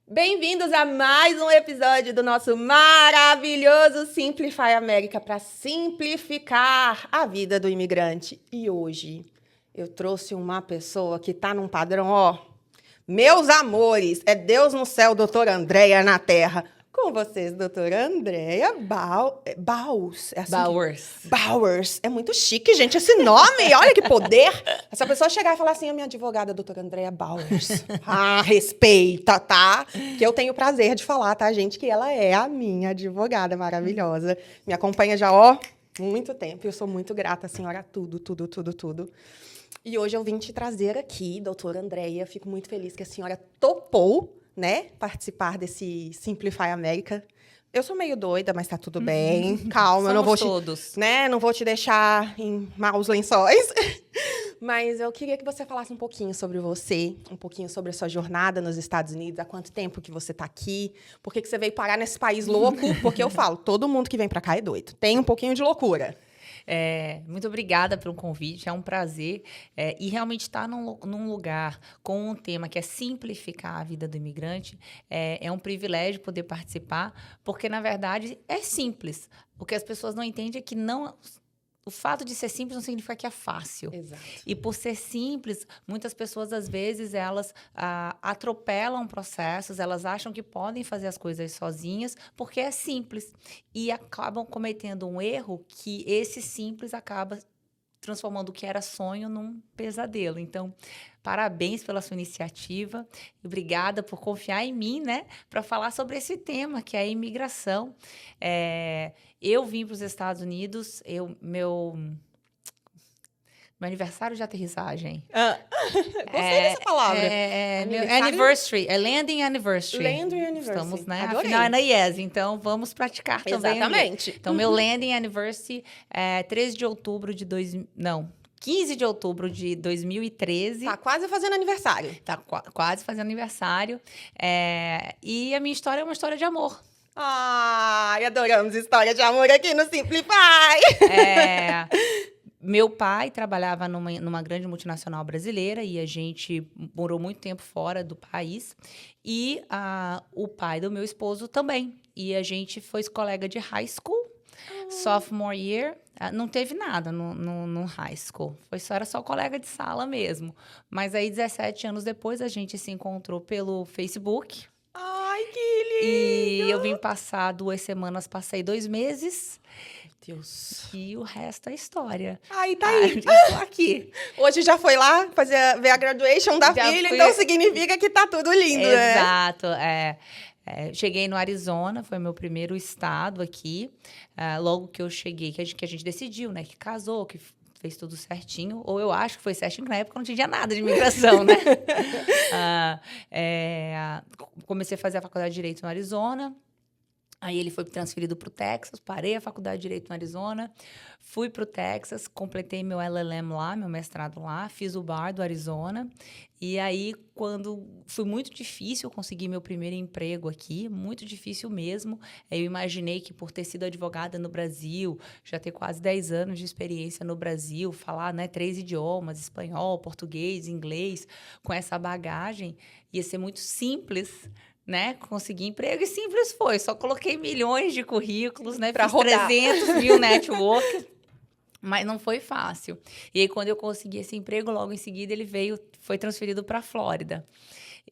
Bem-vindos a mais um episódio do nosso maravilhoso Simplify América para simplificar a vida do imigrante. E hoje eu trouxe uma pessoa que está num padrão, ó, meus amores, é Deus no céu, doutora Andréia na terra. Com vocês, doutora Andréia Bowers. É assim Bowers. É muito chique, gente, esse nome. Olha que poder. Essa pessoa chegar e falar assim, a minha advogada, doutora Andréia Bowers. Ah, respeita, tá? Que eu tenho o prazer de falar, tá, gente? Que ela é a minha advogada maravilhosa. Me acompanha já, ó, muito tempo. Eu sou muito grata, senhora, tudo. E hoje eu vim te trazer aqui, doutora Andréia. Fico muito feliz que a senhora topou, né, participar desse Simplify América. Eu sou meio doida, mas tá tudo bem. Calma, eu não vou todos. né, não vou te deixar em maus lençóis. Mas eu queria que você falasse um pouquinho sobre você, um pouquinho sobre a sua jornada nos Estados Unidos, há quanto tempo que você tá aqui, por que você veio parar nesse país louco? Porque eu falo, todo mundo que vem pra cá é doido. Tem um pouquinho de loucura. Muito obrigada pelo convite, é um prazer. E realmente estar num lugar com um tema que é simplificar a vida do imigrante é um privilégio poder participar, porque, na verdade, é simples. O que as pessoas não entendem é que não... O fato de ser simples não significa que é fácil. Exato. E por ser simples, muitas pessoas, às vezes, elas atropelam processos, elas acham que podem fazer as coisas sozinhas, porque é simples. E acabam cometendo um erro que esse simples acaba transformando o que era sonho num pesadelo. Então, parabéns pela sua iniciativa. Obrigada por confiar em mim, né, para falar sobre esse tema, que é a imigração. Eu vim para os Estados Unidos, meu aniversário de aterrissagem. Gostei dessa palavra. Meu anniversary, landing anniversary. Landing anniversary. Estamos, né? Adorei. Afinal, é na IES, então vamos praticar também. Exatamente. Então, meu landing anniversary é 13 de outubro de 15 de outubro de 2013. Tá quase fazendo aniversário. Tá quase fazendo aniversário. E a minha história é uma história de amor. Ai, adoramos história de amor aqui no Simplify. Meu pai trabalhava numa grande multinacional brasileira e a gente morou muito tempo fora do país. E o pai do meu esposo também. E a gente foi colega de high school, sophomore year. Não teve nada no high school. Era só colega de sala mesmo. Mas aí, 17 anos depois, a gente se encontrou pelo Facebook. Ai, que lindo! E eu vim passar 2 semanas, passei 2 meses. Deus. E o resto é história. Ai, tá aí. Estou aqui. Hoje já foi lá ver a graduation da filha, então significa que tá tudo lindo, Exato, né? Cheguei no Arizona, foi meu primeiro estado aqui. Logo que eu cheguei, que a gente decidiu, né? Que casou, que fez tudo certinho. Ou eu acho que foi certinho, na época não tinha nada de imigração, né? Comecei a fazer a faculdade de Direito no Arizona. Aí ele foi transferido para o Texas, parei a faculdade de Direito no Arizona, fui para o Texas, completei meu LLM lá, meu mestrado lá, fiz o bar do Arizona. E aí, foi muito difícil conseguir meu primeiro emprego aqui, muito difícil mesmo. Eu imaginei que por ter sido advogada no Brasil, já ter quase 10 anos de experiência no Brasil, falar, né, 3 idiomas, espanhol, português, inglês, com essa bagagem, ia ser muito simples, né, consegui emprego e simples foi. Só coloquei milhões de currículos, né, pra fiz rodar. 300 mil network, mas não foi fácil. E aí, quando eu consegui esse emprego, logo em seguida ele foi transferido para a Flórida.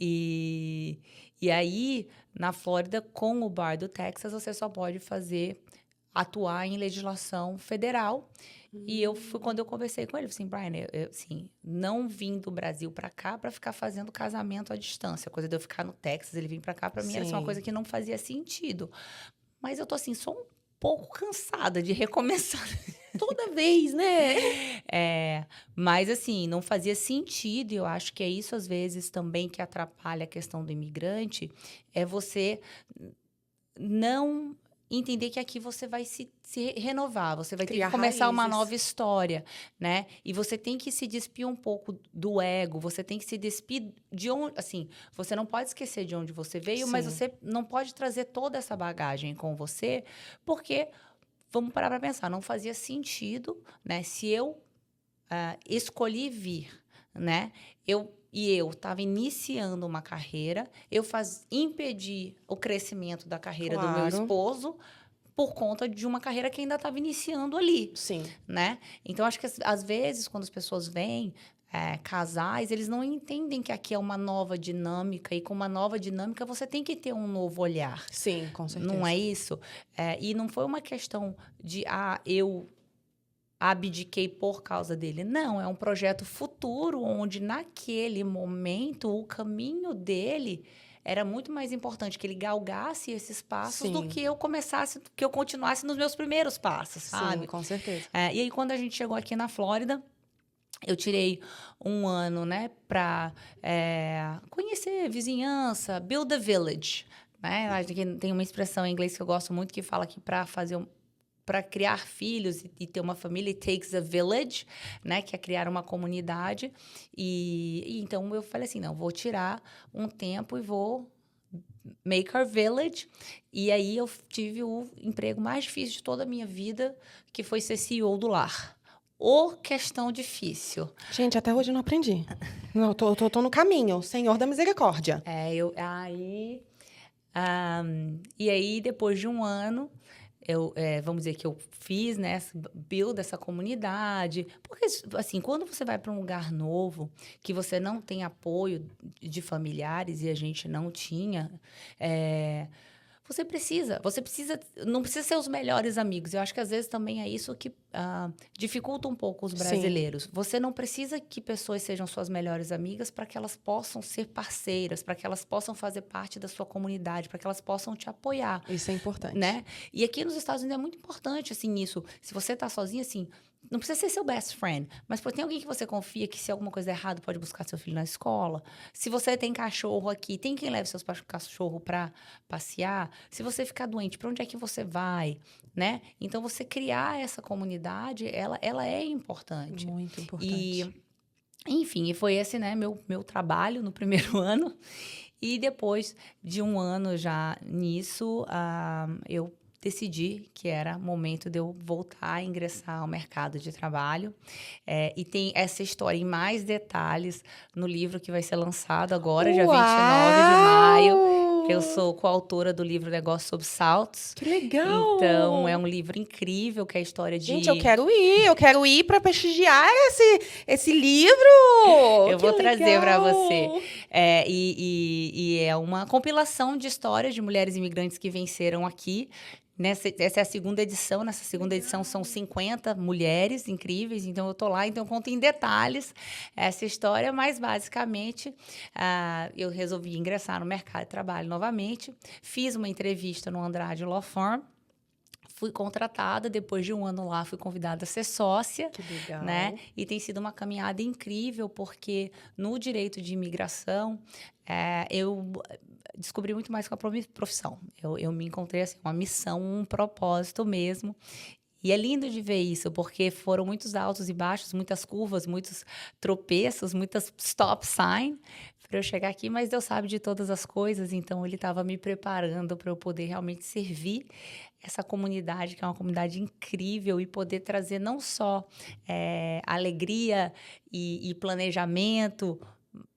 E aí, na Flórida, com o bar do Texas, você só pode atuar em legislação federal. E quando eu conversei com ele, eu falei assim, Brian, eu assim, não vim do Brasil para cá para ficar fazendo casamento à distância. A coisa de eu ficar no Texas, ele vir para cá, para mim era uma coisa que não fazia sentido. Mas eu tô assim, só um pouco cansada de recomeçar. Toda vez, né? Mas assim, não fazia sentido, e eu acho que é isso às vezes também que atrapalha a questão do imigrante, é você não entender que aqui você vai se renovar, você vai ter que começar uma nova história, né? E você tem que se despir um pouco do ego, você tem que se despir de onde, assim, você não pode esquecer de onde você veio, mas você não pode trazer toda essa bagagem com você, porque, vamos parar para pensar, não fazia sentido, né? Se eu escolhi vir né? Eu estava iniciando uma carreira, impedi o crescimento da carreira do meu Claro. esposo por conta de uma carreira que ainda estava iniciando ali, Sim. né? Então, acho que às vezes, quando as pessoas vêm, casais, eles não entendem que aqui é uma nova dinâmica, e com uma nova dinâmica você tem que ter um novo olhar. Sim, com certeza. Não é isso? E não foi uma questão de, eu abdiquei por causa dele. Não, é um projeto futuro, onde naquele momento o caminho dele era muito mais importante que ele galgasse esses passos do Sim. que eu continuasse nos meus primeiros passos, sabe? Sim, com certeza. E aí, quando a gente chegou aqui na Flórida, eu tirei um ano, né, para conhecer vizinhança, build a village, né? Tem uma expressão em inglês que eu gosto muito que fala que para criar filhos e ter uma família, it takes a village, né? Que é criar uma comunidade. E então eu falei assim, não, vou tirar um tempo e vou make our village. E aí eu tive o emprego mais difícil de toda a minha vida, que foi ser CEO do lar. Questão difícil. Gente, até hoje eu não aprendi. Não, tô no caminho. Senhor da misericórdia. E aí, depois de um ano, vamos dizer que eu fiz, né, build essa comunidade. Porque, assim, quando você vai para um lugar novo, que você não tem apoio de familiares, e a gente não tinha, não precisa ser os melhores amigos. Eu acho que às vezes também é isso que dificulta um pouco os brasileiros. Sim. Você não precisa que pessoas sejam suas melhores amigas para que elas possam ser parceiras, para que elas possam fazer parte da sua comunidade, para que elas possam te apoiar. Isso é importante. Né? E aqui nos Estados Unidos é muito importante, assim, isso. Se você está sozinha, assim, não precisa ser seu best friend, mas tem alguém que você confia que, se alguma coisa der errado, pode buscar seu filho na escola. Se você tem cachorro aqui, tem quem leve seus cachorro para passear. Se você ficar doente, para onde é que você vai, né? Então, você criar essa comunidade, ela é importante. Muito importante. Enfim, e foi esse, né, meu trabalho no primeiro ano. E depois de um ano já nisso, eu decidi que era momento de eu voltar a ingressar ao mercado de trabalho. E tem essa história em mais detalhes no livro que vai ser lançado agora, dia 29 de maio. Eu sou coautora do livro Negócio Sob Saltos. Que legal! Então, é um livro incrível, que é a história de... Gente, eu quero ir para prestigiar esse livro! Eu vou trazer para você. E é uma compilação de histórias de mulheres imigrantes que venceram aqui. Essa é a segunda edição. Nessa segunda edição são 50 mulheres incríveis. Então, eu tô lá, então eu conto em detalhes essa história. Mas, basicamente, eu resolvi ingressar no mercado de trabalho novamente. Fiz uma entrevista no Andrade Law Firm. Fui contratada, depois de um ano lá, fui convidada a ser sócia. Que legal. Né? E tem sido uma caminhada incrível, porque no direito de imigração, eu descobri muito mais com a profissão. Eu me encontrei, assim, uma missão, um propósito mesmo. E é lindo de ver isso, porque foram muitos altos e baixos, muitas curvas, muitos tropeços, muitas stop sign para eu chegar aqui, mas Deus sabe de todas as coisas, então Ele estava me preparando para eu poder realmente servir essa comunidade, que é uma comunidade incrível, e poder trazer não só alegria e planejamento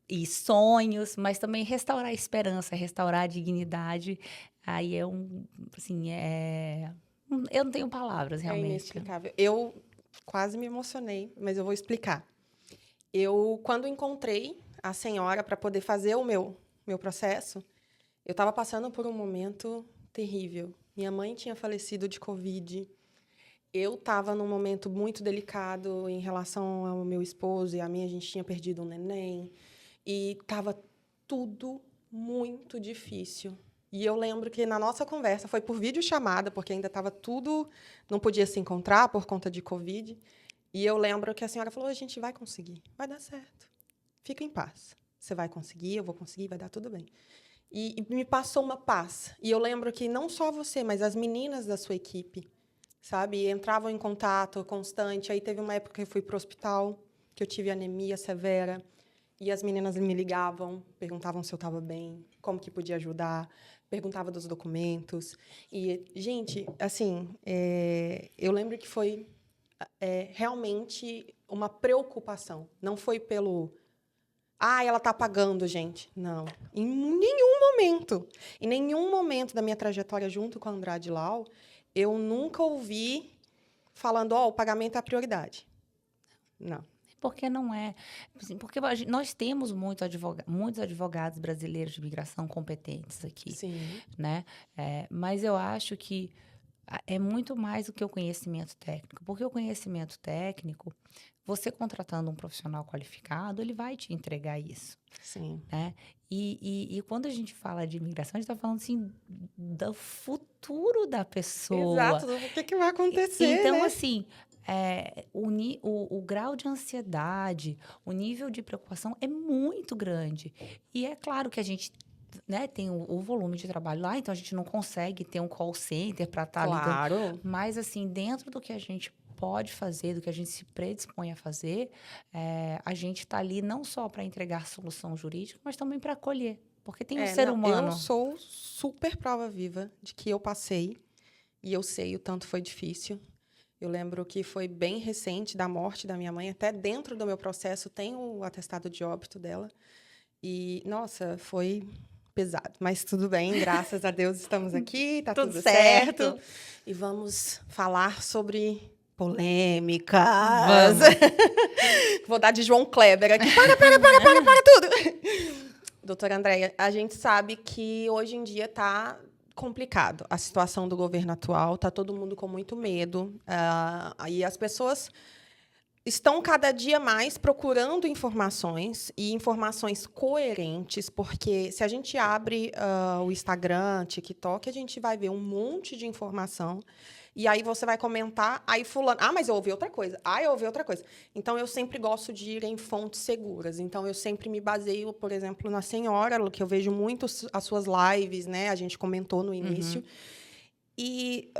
e sonhos, mas também restaurar a esperança, restaurar a dignidade. Aí assim, eu não tenho palavras, realmente. É inexplicável. Eu quase me emocionei, mas eu vou explicar. Quando encontrei a senhora para poder fazer o meu processo, eu estava passando por um momento terrível. Minha mãe tinha falecido de Covid. Eu estava num momento muito delicado em relação ao meu esposo e a mim. A gente tinha perdido um neném. E estava tudo muito difícil. E eu lembro que na nossa conversa, foi por videochamada, porque ainda estava tudo... Não podia se encontrar por conta de Covid. E eu lembro que a senhora falou, a gente vai conseguir, vai dar certo. Fica em paz. Você vai conseguir, eu vou conseguir, vai dar tudo bem. E me passou uma paz. E eu lembro que não só você, mas as meninas da sua equipe, sabe, entravam em contato constante. Aí teve uma época que eu fui para o hospital, que eu tive anemia severa. E as meninas me ligavam, perguntavam se eu estava bem, como que podia ajudar, perguntavam dos documentos. E, gente, assim, eu lembro que foi realmente uma preocupação. Não foi pelo ela tá pagando, gente. Não. Em nenhum momento da minha trajetória junto com a Andrade Lau, eu nunca ouvi falando, o pagamento é a prioridade. Não. Porque não é. Assim, porque nós temos muitos advogados brasileiros de imigração competentes aqui, Sim. né? Mas eu acho que é muito mais do que o conhecimento técnico. Porque o conhecimento técnico, você contratando um profissional qualificado, ele vai te entregar isso, Sim. né? E quando a gente fala de imigração, a gente está falando, assim, do futuro da pessoa. Exato. O que vai acontecer, Então, né? assim, o grau de ansiedade, o nível de preocupação é muito grande. E é claro que a gente, né, tem o volume de trabalho lá, então a gente não consegue ter um call center para estar lidando. Claro. Mas, assim, dentro do que a gente pode fazer, do que a gente se predispõe a fazer, a gente está ali não só para entregar solução jurídica, mas também para acolher. Porque tem um ser humano. Eu sou super prova viva de que eu passei e eu sei o tanto foi difícil. Eu lembro que foi bem recente da morte da minha mãe, até dentro do meu processo tem o atestado de óbito dela. E, nossa, foi pesado, mas tudo bem, graças a Deus estamos aqui, tá tudo certo. E vamos falar sobre polêmicas. Vou dar de João Kleber aqui. Para tudo! Doutora Andréia, a gente sabe que hoje em dia está complicado a situação do governo atual, está todo mundo com muito medo. E as pessoas estão cada dia mais procurando informações e informações coerentes, porque se a gente abre o Instagram, TikTok, a gente vai ver um monte de informação. E aí você vai comentar, aí fulano, mas eu ouvi outra coisa. Eu ouvi outra coisa. Então, eu sempre gosto de ir em fontes seguras. Então, eu sempre me baseio, por exemplo, na senhora, que eu vejo muito as suas lives, né? A gente comentou no início. E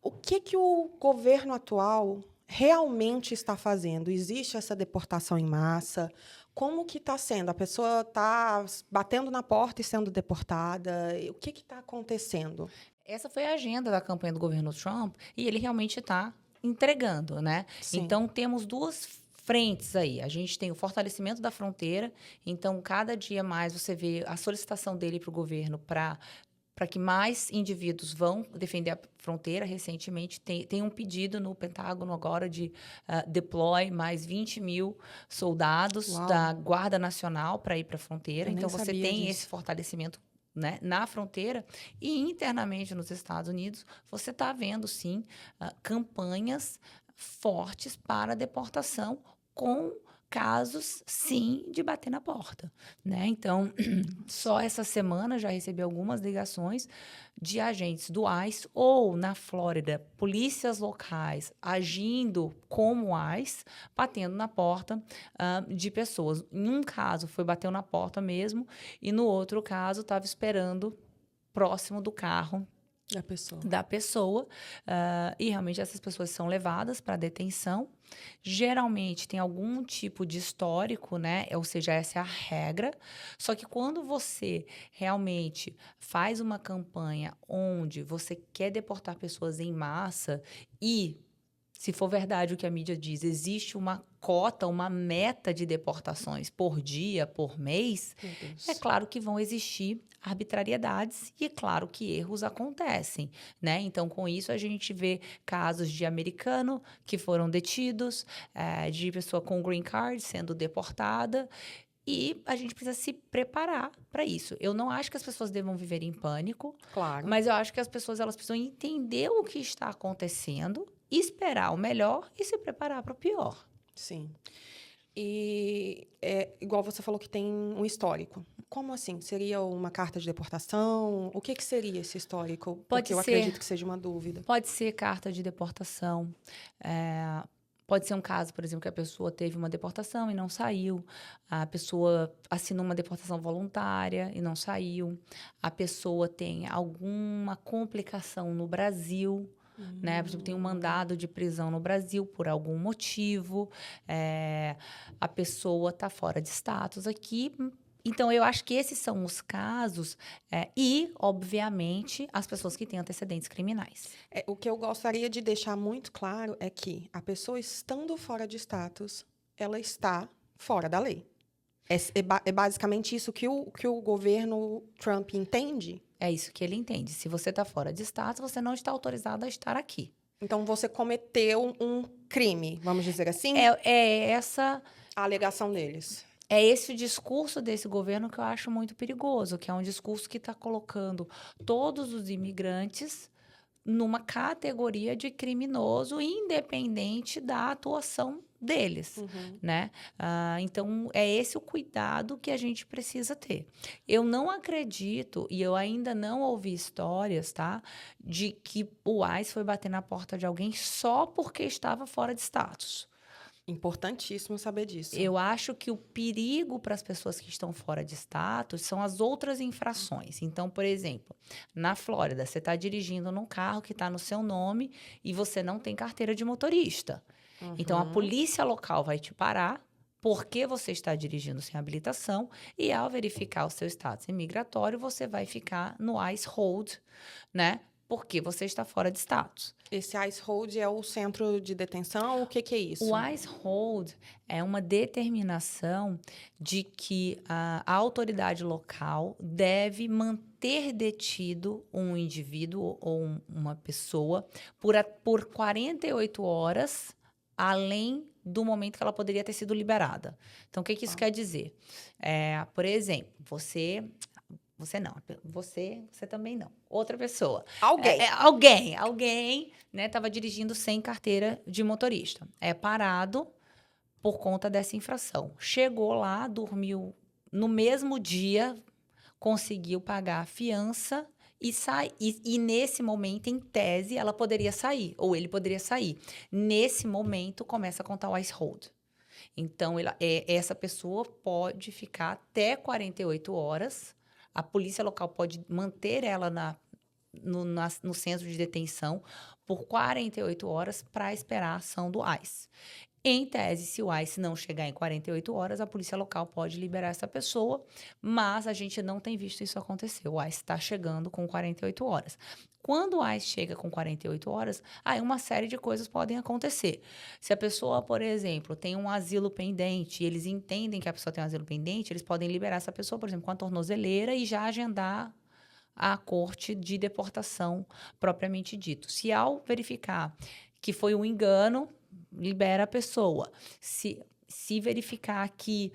o que o governo atual realmente está fazendo? Existe essa deportação em massa? Como que está sendo? A pessoa está batendo na porta e sendo deportada? O que está acontecendo? Essa foi a agenda da campanha do governo Trump e ele realmente está entregando, né? Sim. Então, temos duas frentes aí. A gente tem o fortalecimento da fronteira, então, cada dia mais você vê a solicitação dele para o governo para que mais indivíduos vão defender a fronteira. Recentemente, tem um pedido no Pentágono agora de deploy mais 20 mil soldados da Guarda Nacional para ir para a fronteira. Então, você tem esse fortalecimento, né, na fronteira. E internamente nos Estados Unidos, você está vendo, sim, campanhas fortes para deportação com casos, sim, de bater na porta, né? Então, só essa semana já recebi algumas ligações de agentes do ICE ou, na Flórida, polícias locais agindo como ICE, batendo na porta de pessoas. Em um caso, bateu na porta mesmo, e no outro caso, estava esperando próximo do carro da pessoa, e realmente essas pessoas são levadas para detenção. Geralmente tem algum tipo de histórico, né? Ou seja, essa é a regra. Só que quando você realmente faz uma campanha onde você quer deportar pessoas em massa e, se for verdade o que a mídia diz, existe uma cota, uma meta de deportações por dia, por mês, é claro que vão existir arbitrariedades e é claro que erros acontecem, né? Então, com isso, a gente vê casos de americano que foram detidos, de pessoa com green card sendo deportada, e a gente precisa se preparar para isso. Eu não acho que as pessoas devam viver em pânico, mas eu acho que as pessoas elas precisam entender o que está acontecendo, esperar o melhor e se preparar para o pior. Sim. E igual você falou que tem um histórico. Como assim? Seria uma carta de deportação? O que seria esse histórico? Porque eu acredito que seja uma dúvida. Pode ser carta de deportação. Pode ser um caso, por exemplo, que a pessoa teve uma deportação e não saiu. A pessoa assinou uma deportação voluntária e não saiu. A pessoa tem alguma complicação no Brasil, né? Por exemplo, tem um mandado de prisão no Brasil por algum motivo. A pessoa está fora de status aqui. Então, eu acho que esses são os casos e, obviamente, as pessoas que têm antecedentes criminais. O que eu gostaria de deixar muito claro é que a pessoa estando fora de status, ela está fora da lei. É basicamente isso que o governo Trump entende? É isso que ele entende. Se você está fora de status, você não está autorizado a estar aqui. Então, você cometeu um crime, vamos dizer assim? É A alegação deles. esse o discurso desse governo que eu acho muito perigoso, que é um discurso que está colocando todos os imigrantes numa categoria de criminoso, independente da atuação deles, Uhum. né? Então, é esse o cuidado que a gente precisa ter. Eu não acredito, e eu ainda não ouvi histórias, tá? De que o ICE foi bater na porta de alguém só porque estava fora de status. Importantíssimo saber disso. Eu acho que o perigo para as pessoas que estão fora de status são as outras infrações. Então, por exemplo, na Flórida, você está dirigindo num carro que está no seu nome e você não tem carteira de motorista. Então, a Uhum. polícia local vai te parar porque você está dirigindo sem habilitação e, ao verificar o seu status imigratório, você vai ficar no ICE Hold, né? Porque você está fora de status. Esse ICE Hold é o centro de detenção? O que é isso? O ICE Hold é uma determinação de que a autoridade local deve manter detido um indivíduo ou uma pessoa por 48 horas, além do momento que ela poderia ter sido liberada. Então, o que isso quer dizer? Por exemplo, você não, você também não. Outra pessoa. Alguém. Alguém, né, estava dirigindo sem carteira de motorista. É parado por conta dessa infração. Chegou lá, dormiu no mesmo dia, conseguiu pagar a fiança e nesse momento, em tese, ela poderia sair, ou ele poderia sair. Nesse momento, começa a contar o ICE Hold. Então, essa pessoa pode ficar até 48 horas. A polícia local pode manter ela no centro de detenção por 48 horas para esperar a ação do ICE. Em tese, se o ICE não chegar em 48 horas, a polícia local pode liberar essa pessoa, mas a gente não tem visto isso acontecer. O ICE está chegando com 48 horas. Quando o ICE chega com 48 horas, aí uma série de coisas podem acontecer. Se a pessoa, por exemplo, tem um asilo pendente, e eles entendem que a pessoa tem um asilo pendente, eles podem liberar essa pessoa, por exemplo, com a tornozeleira e já agendar a corte de deportação propriamente dito. Se ao verificar que foi um engano, libera a pessoa. Se verificar que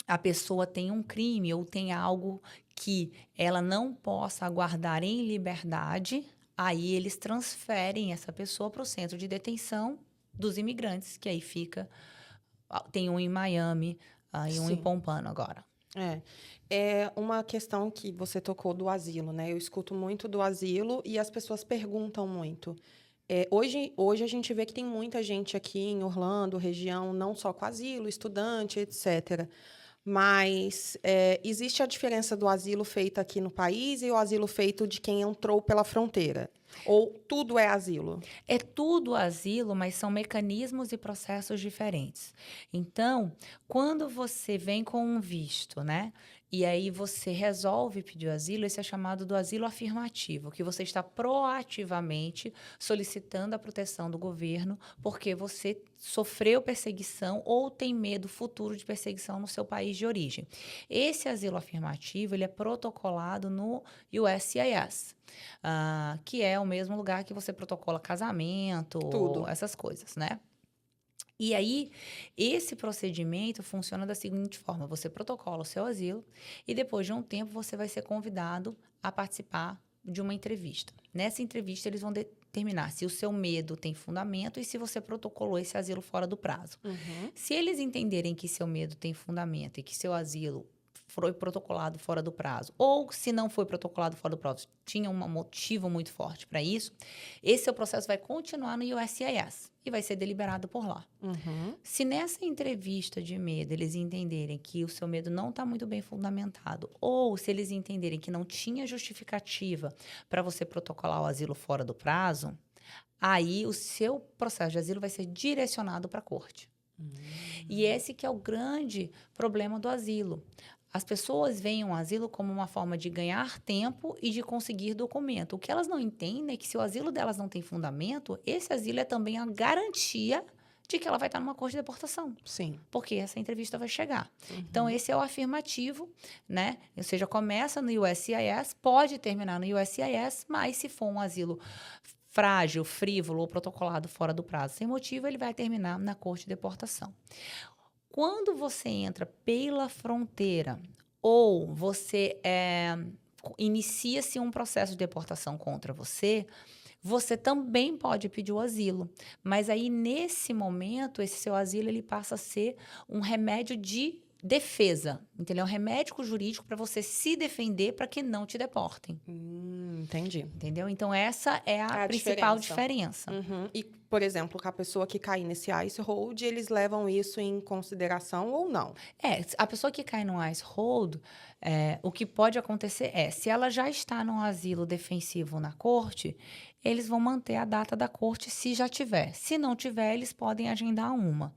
a pessoa tem um crime ou tem algo que ela não possa aguardar em liberdade, aí eles transferem essa pessoa para o centro de detenção dos imigrantes, que aí fica... Tem um em Miami e um em Pompano agora. É uma questão que você tocou do asilo, né? Eu escuto muito do asilo e as pessoas perguntam muito. Hoje a gente vê que tem muita gente aqui em Orlando, região, não só com asilo, estudante, etc. Mas existe a diferença do asilo feito aqui no país e o asilo feito de quem entrou pela fronteira? Ou tudo é asilo? É tudo asilo, mas são mecanismos e processos diferentes. Então, quando você vem com um visto, né? E aí você resolve pedir o asilo, esse é chamado do asilo afirmativo, que você está proativamente solicitando a proteção do governo porque você sofreu perseguição ou tem medo futuro de perseguição no seu país de origem. Esse asilo afirmativo, ele é protocolado no USCIS, que é o mesmo lugar que você protocola casamento, Tudo. essas coisas, né? E aí, esse procedimento funciona da seguinte forma: você protocola o seu asilo e depois de um tempo você vai ser convidado a participar de uma entrevista. Nessa entrevista, eles vão determinar se o seu medo tem fundamento e se você protocolou esse asilo fora do prazo. Uhum. Se eles entenderem que seu medo tem fundamento e que seu asilo foi protocolado fora do prazo, ou se não foi protocolado fora do prazo, tinha um motivo muito forte para isso, esse seu processo vai continuar no USCIS e vai ser deliberado por lá. Uhum. Se nessa entrevista de medo eles entenderem que o seu medo não está muito bem fundamentado, ou se eles entenderem que não tinha justificativa para você protocolar o asilo fora do prazo, aí o seu processo de asilo vai ser direcionado para a corte. E esse que é o grande problema do asilo. As pessoas veem o asilo como uma forma de ganhar tempo e de conseguir documento. O que elas não entendem é que se o asilo delas não tem fundamento, esse asilo é também a garantia de que ela vai estar numa corte de deportação. Sim. Porque essa entrevista vai chegar. Então, esse é o afirmativo, né? Ou seja, começa no USCIS, pode terminar no USCIS, mas se for um asilo frágil, frívolo ou protocolado fora do prazo sem motivo, ele vai terminar na corte de deportação. Quando você entra pela fronteira ou você inicia-se um processo de deportação contra você, você também pode pedir o asilo. Mas aí, nesse momento, esse seu asilo ele passa a ser um remédio de defesa, entendeu? Um remédio jurídico para você se defender para que não te deportem. Entendi. Entendeu? Então, essa é a principal diferença. E, por exemplo, com a pessoa que cai nesse ICE hold, eles levam isso em consideração ou não? A pessoa que cai no ICE hold, o que pode acontecer se ela já está num asilo defensivo na corte, eles vão manter a data da corte se já tiver. Se não tiver, eles podem agendar uma.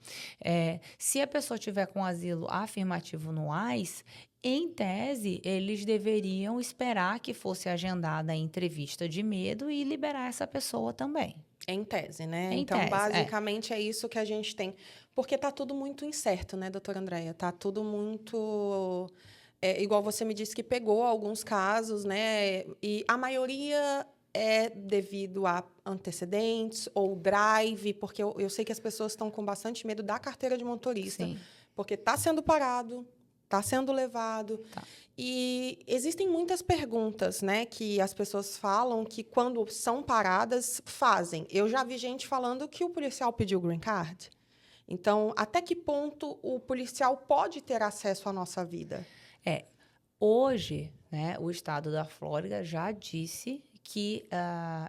Se a pessoa tiver com asilo afirmativo no ICE, em tese, eles deveriam esperar que fosse agendada a entrevista de medo e liberar essa pessoa também. Em tese, né? Em então, tese, basicamente, é isso que a gente tem. Porque tá tudo muito incerto, né, doutora Andréia? Tá tudo muito... igual você me disse que pegou alguns casos, né? E a maioria é devido a antecedentes ou drive, porque eu sei que as pessoas estão com bastante medo da carteira de motorista. Sim. Porque está sendo parado, está sendo levado. Tá. E existem muitas perguntas, né, que as pessoas falam que, quando são paradas, fazem. Eu já vi gente falando que o policial pediu green card. Então, até que ponto o policial pode ter acesso à nossa vida? Hoje, né, o estado da Flórida já disse que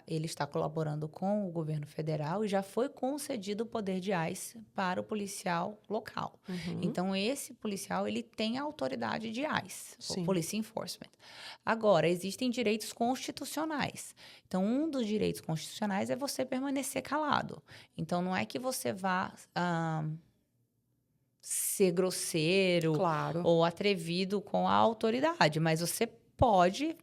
ele está colaborando com o governo federal e já foi concedido o poder de ICE para o policial local. Então, esse policial ele tem a autoridade de ICE, o Police Enforcement. Agora, existem direitos constitucionais. Então, um dos direitos constitucionais é você permanecer calado. Então, não é que você vá ser grosseiro ou atrevido com a autoridade, mas você pode,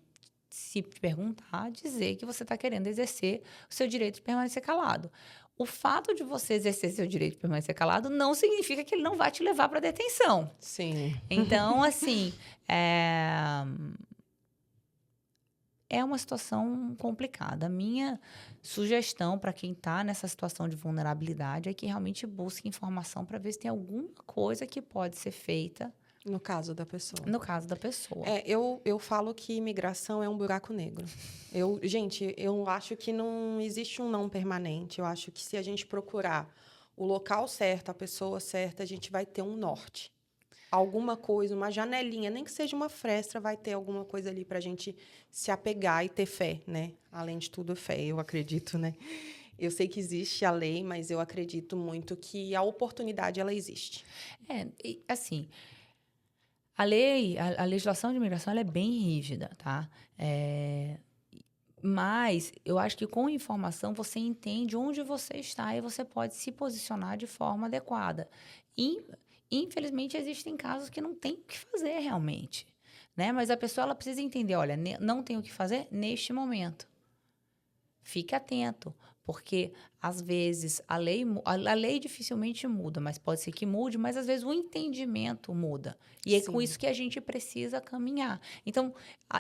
se perguntar, dizer que você está querendo exercer o seu direito de permanecer calado. O fato de você exercer seu direito de permanecer calado não significa que ele não vai te levar para detenção. Sim. Então, assim, é uma situação complicada. A minha sugestão para quem está nessa situação de vulnerabilidade é que realmente busque informação para ver se tem alguma coisa que pode ser feita. No caso da pessoa. No caso da pessoa. Eu falo que imigração é um buraco negro. Gente, eu acho que não existe um não permanente. Eu acho que, se a gente procurar o local certo, a pessoa certa, a gente vai ter um norte. Alguma coisa, uma janelinha, nem que seja uma fresta, vai ter alguma coisa ali para a gente se apegar e ter fé, né? Além de tudo, fé, eu acredito, né? Eu sei que existe a lei, mas eu acredito muito que a oportunidade, ela existe. Assim... A legislação de imigração ela é bem rígida, tá? Mas eu acho que com informação você entende onde você está e você pode se posicionar de forma adequada. Infelizmente, existem casos que não tem o que fazer realmente, né? Mas a pessoa ela precisa entender, olha, não tem o que fazer neste momento. Fique atento, porque, às vezes, a lei dificilmente muda, mas pode ser que mude, mas, às vezes, o entendimento muda. E é com isso que a gente precisa caminhar. Então,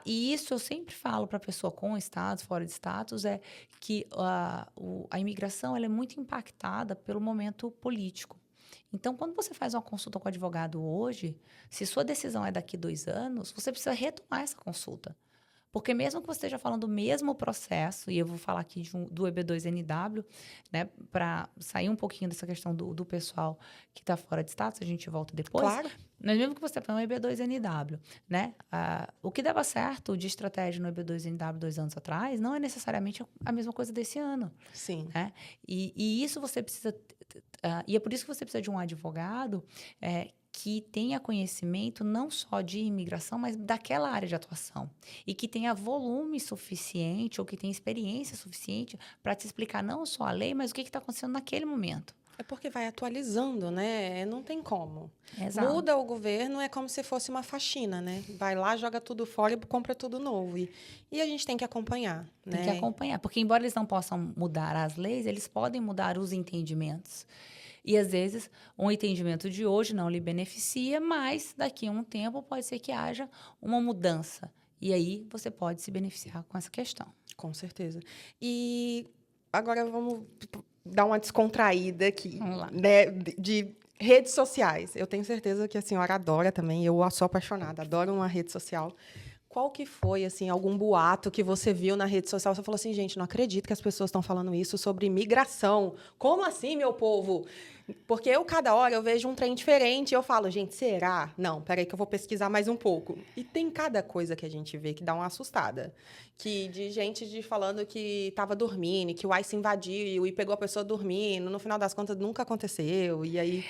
e isso eu sempre falo para a pessoa com status, fora de status, é que a imigração ela é muito impactada pelo momento político. Então, quando você faz uma consulta com o advogado hoje, se sua decisão é daqui 2 anos, você precisa retomar essa consulta. Porque mesmo que você esteja falando do mesmo processo, e eu vou falar aqui do EB2NW, né, para sair um pouquinho dessa questão do pessoal que está fora de status, a gente volta depois. Claro. Mas mesmo que você tenha um EB2NW, né, o que dava certo de estratégia no EB2NW 2 anos atrás, não é necessariamente a mesma coisa desse ano. Sim. Né? E isso você precisa... e é por isso que você precisa de um advogado que tenha conhecimento não só de imigração, mas daquela área de atuação. E que tenha volume suficiente ou que tenha experiência suficiente para te explicar não só a lei, mas o que está acontecendo naquele momento. É porque vai atualizando, né? Não tem como. Exato. Muda o governo, é como se fosse uma faxina, né? Vai lá, joga tudo fora e compra tudo novo. E a gente tem que acompanhar, né? Tem que acompanhar, porque embora eles não possam mudar as leis, eles podem mudar os entendimentos. E, às vezes, um entendimento de hoje não lhe beneficia, mas daqui a um tempo pode ser que haja uma mudança. E aí você pode se beneficiar com essa questão. Com certeza. E agora vamos dar uma descontraída aqui, Vamos lá. né, de redes sociais. Eu tenho certeza que a senhora adora também, eu sou apaixonada, adoro uma rede social. Qual que foi, assim, algum boato que você viu na rede social? Você falou assim, gente, não acredito que as pessoas estão falando isso sobre migração. Como assim, meu povo? Porque cada hora eu vejo um trem diferente e eu falo, gente, será? Não, peraí que eu vou pesquisar mais um pouco. E tem cada coisa que a gente vê que dá uma assustada. De gente falando que estava dormindo, que o ICE invadiu e pegou a pessoa dormindo. No final das contas, nunca aconteceu. E aí,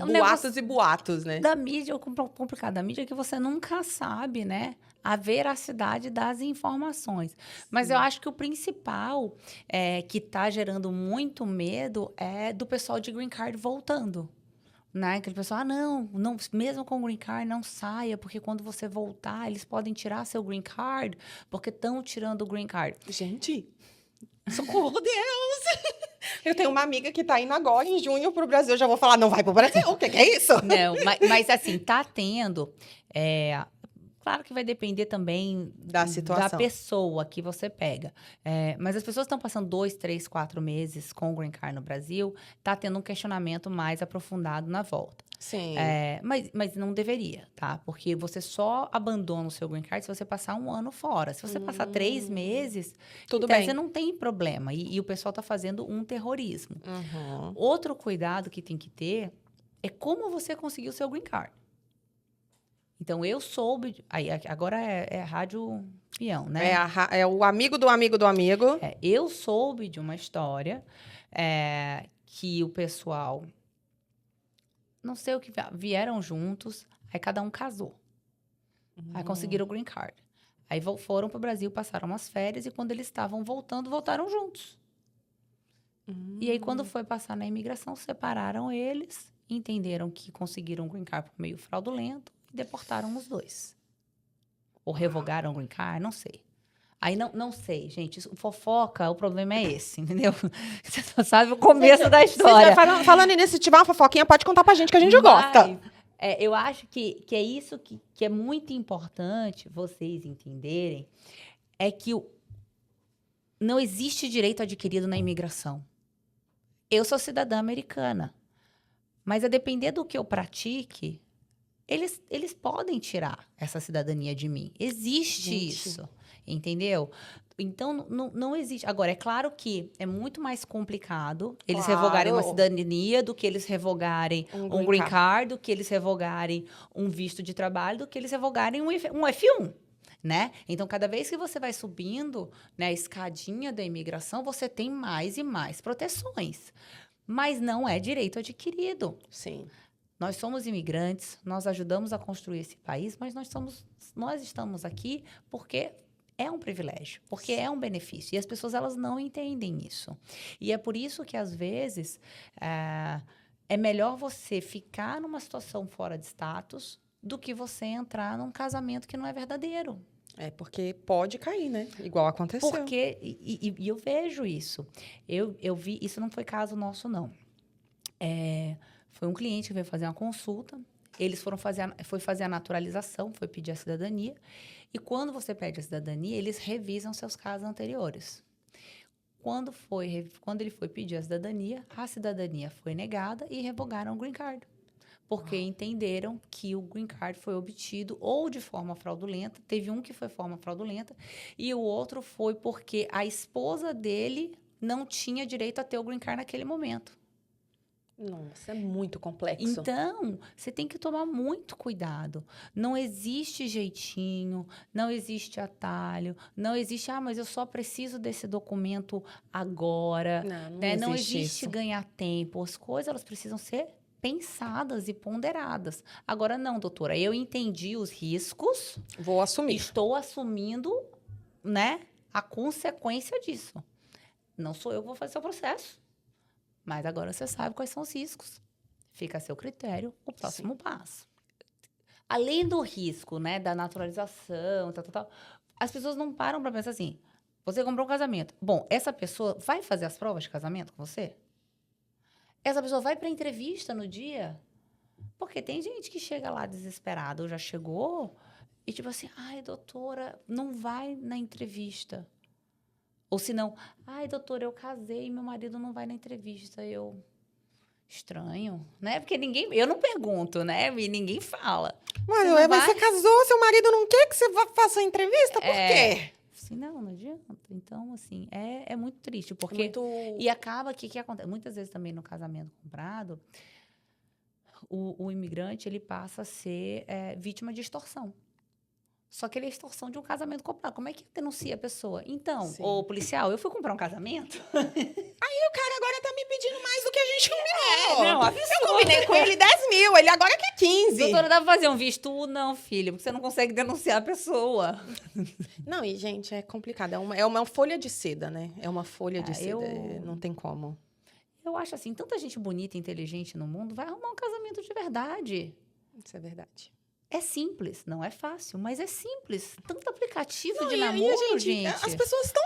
um boatos e boatos, né? Da mídia, o complicado da mídia é que você nunca sabe, né? A veracidade das informações. Mas eu acho que o principal que está gerando muito medo é do pessoal de Green Card voltando. Né? Aquele pessoal, não, mesmo com o Green Card, não saia, porque quando você voltar, eles podem tirar seu Green Card, porque estão tirando o Green Card. Gente, socorro, Deus! Eu tenho uma amiga que está indo agora, em junho, para o Brasil. Eu já vou falar, não vai para o Brasil. O que é isso? Não, mas assim, tá tendo... Claro que vai depender também Da situação. da pessoa que você pega. Mas as pessoas estão passando 2, 3, 4 meses com o Green Card no Brasil, tá tendo um questionamento mais aprofundado na volta. Sim. Mas não deveria, tá? Porque você só abandona o seu Green Card se você passar um ano fora. Se você passar 3 meses, Tudo então, bem. você não tem problema. E o pessoal tá fazendo um terrorismo. Uhum. Outro cuidado que tem que ter é como você conseguiu o seu Green Card. Então, eu soube... Agora é rádio peão, né? É o amigo do amigo do amigo. Eu soube de uma história que o pessoal... Não sei o que... Vieram juntos, aí cada um casou. Aí conseguiram o Green Card. Aí foram para o Brasil, passaram umas férias, e quando eles estavam voltando, voltaram juntos. E aí, quando foi passar na imigração, separaram eles, entenderam que conseguiram o Green Card por meio fraudulento, deportaram os dois. Ou revogaram o Green Card, não sei. Aí não sei, gente. Fofoca, o problema é esse, entendeu? Você só sabe o começo da história. Falando nisso, se tiver uma fofoquinha, pode contar pra gente que a gente gosta. Eu acho que é isso que é muito importante vocês entenderem, é que não existe direito adquirido na imigração. Eu sou cidadã americana, mas a depender do que eu pratique, eles podem tirar essa cidadania de mim. Existe isso, entendeu? Então, não existe. Agora, é claro que é muito mais complicado eles revogarem uma cidadania do que eles revogarem um Green Card, do que eles revogarem um visto de trabalho, do que eles revogarem um F1. Né? Então, cada vez que você vai subindo, né, a escadinha da imigração, você tem mais e mais proteções. Mas não é direito adquirido. Sim. Nós somos imigrantes, nós ajudamos a construir esse país, mas nós estamos aqui porque é um privilégio, porque é um benefício. E as pessoas, elas não entendem isso. E é por isso que, às vezes, é melhor você ficar numa situação fora de status do que você entrar num casamento que não é verdadeiro. Porque pode cair, né? Igual aconteceu. Porque, e eu vejo isso. Eu vi, isso não foi caso nosso, não. Foi um cliente que veio fazer uma consulta, eles foi fazer a naturalização, foi pedir a cidadania, e quando você pede a cidadania, eles revisam seus casos anteriores. Quando ele foi pedir a cidadania foi negada e revogaram o Green Card. Porque entenderam que o Green Card foi obtido ou de forma fraudulenta, teve um que foi forma fraudulenta, e o outro foi porque a esposa dele não tinha direito a ter o Green Card naquele momento. Nossa, é muito complexo. Então, você tem que tomar muito cuidado. Não existe jeitinho, não existe atalho, não existe, mas eu só preciso desse documento agora. Não existe ganhar tempo. As coisas, elas precisam ser pensadas e ponderadas. Agora, não, doutora, eu entendi os riscos. Vou assumir. Estou assumindo, né, a consequência disso. Não sou eu que vou fazer o processo. Mas agora você sabe quais são os riscos. Fica a seu critério o próximo passo. Além do risco, né, da naturalização, tal, as pessoas não param para pensar assim, você comprou um casamento. Bom, essa pessoa vai fazer as provas de casamento com você? Essa pessoa vai para entrevista no dia? Porque tem gente que chega lá desesperada, ou já chegou, e tipo assim, ai, doutora, não vai na entrevista. Ou se não, ai, doutora, eu casei e meu marido não vai na entrevista. Estranho, né? Porque eu não pergunto, né? E ninguém fala. Mas você casou, seu marido não quer que você faça a entrevista? Por quê? Assim, não adianta. Então, assim, é muito triste, porque... Muito... E acaba que acontece? Muitas vezes também no casamento comprado, o imigrante, ele passa a ser vítima de extorsão. Só que ele é extorsão de um casamento comprado. Como é que denuncia a pessoa? Então, Sim. ô policial, eu fui comprar um casamento. Aí o cara agora tá me pedindo mais do que a gente combinou. Não, absurdo. Eu combinei com ele 10 mil, ele agora quer 15. Doutora, dá pra fazer um visto? Não, filho, porque você não consegue denunciar a pessoa. Não, e gente, é complicado. É uma folha de seda, né? É uma folha de seda. eu- Não tem como. Eu acho assim, tanta gente bonita e inteligente no mundo, vai arrumar um casamento de verdade. Isso é verdade. É simples, não é fácil, mas é simples. Tanto aplicativo Não, de e namoro, gente. As pessoas estão